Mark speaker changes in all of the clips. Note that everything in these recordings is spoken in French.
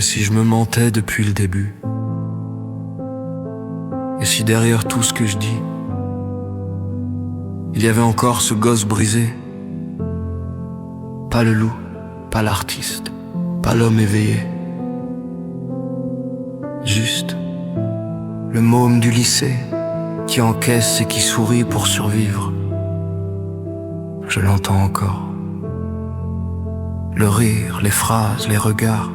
Speaker 1: si je me mentais depuis le début? Et si derrière tout ce que je dis, il y avait encore ce gosse brisé? Pas le loup, pas l'artiste, pas l'homme éveillé. Juste le môme du lycée qui encaisse et qui sourit pour survivre. Je l'entends encore. Le rire, les phrases, les regards.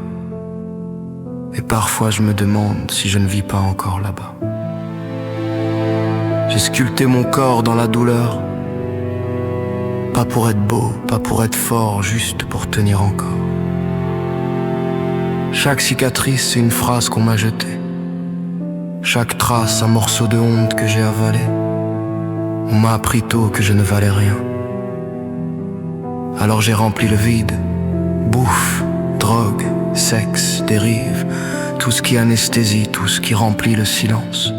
Speaker 1: Et parfois je me demande si je ne vis pas encore là-bas. J'ai sculpté mon corps dans la douleur. Pas pour être beau, pas pour être fort, juste pour tenir encore. Chaque cicatrice, c'est une phrase qu'on m'a jetée. Chaque trace, un morceau de honte que j'ai avalé. On m'a appris tôt que je ne valais rien. Alors j'ai rempli le vide. Bouffe, drogue, sexe, dérive, tout ce qui anesthésie, tout ce qui remplit le silence.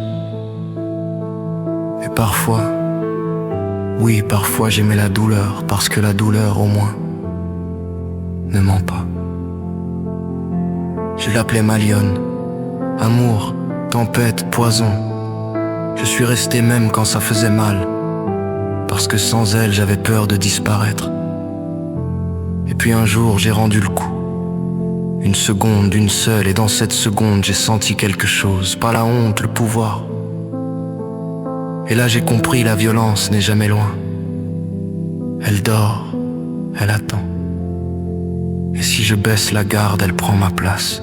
Speaker 1: Et parfois, oui, parfois j'aimais la douleur, parce que la douleur, au moins, ne ment pas. Je l'appelais ma lionne. Amour, tempête, poison. Je suis resté même quand ça faisait mal, parce que sans elle, j'avais peur de disparaître. Et puis un jour, j'ai rendu le coup. Une seconde, une seule, et dans cette seconde, j'ai senti quelque chose. Pas la honte, le pouvoir. Et là, j'ai compris, la violence n'est jamais loin. Elle dort, elle attend. Et si je baisse la garde, elle prend ma place.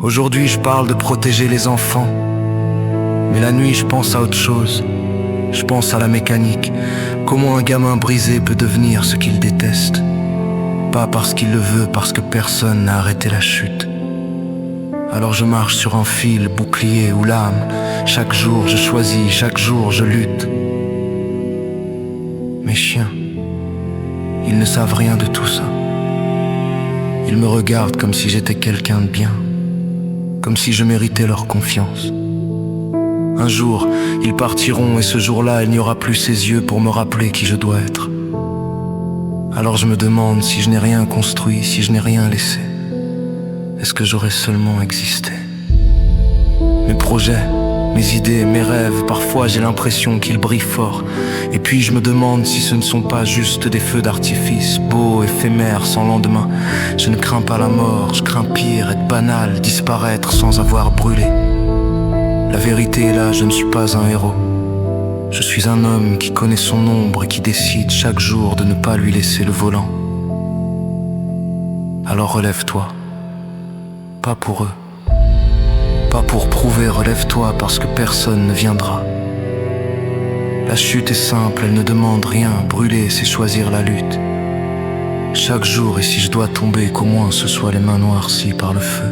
Speaker 1: Aujourd'hui, je parle de protéger les enfants. Mais la nuit, je pense à autre chose. Je pense à la mécanique. Comment un gamin brisé peut devenir ce qu'il déteste. Pas parce qu'il le veut, parce que personne n'a arrêté la chute. Alors je marche sur un fil, bouclier ou lame. Chaque jour je choisis, chaque jour je lutte. Mes chiens, ils ne savent rien de tout ça. Ils me regardent comme si j'étais quelqu'un de bien, comme si je méritais leur confiance. Un jour, ils partiront et ce jour-là, il n'y aura plus ces yeux pour me rappeler qui je dois être. Alors je me demande si je n'ai rien construit, si je n'ai rien laissé. Est-ce que j'aurais seulement existé? Mes projets, mes idées, mes rêves, parfois j'ai l'impression qu'ils brillent fort. Et puis je me demande si ce ne sont pas juste des feux d'artifice, beaux, éphémères, sans lendemain. Je ne crains pas la mort, je crains pire, être banal, disparaître sans avoir brûlé. La vérité est là, je ne suis pas un héros. Je suis un homme qui connaît son ombre et qui décide chaque jour de ne pas lui laisser le volant. Alors relève-toi. Pas pour eux, pas pour prouver, relève-toi parce que personne ne viendra. La chute est simple, elle ne demande rien, brûler c'est choisir la lutte. Chaque jour, et si je dois tomber, qu'au moins ce soit les mains noircies par le feu.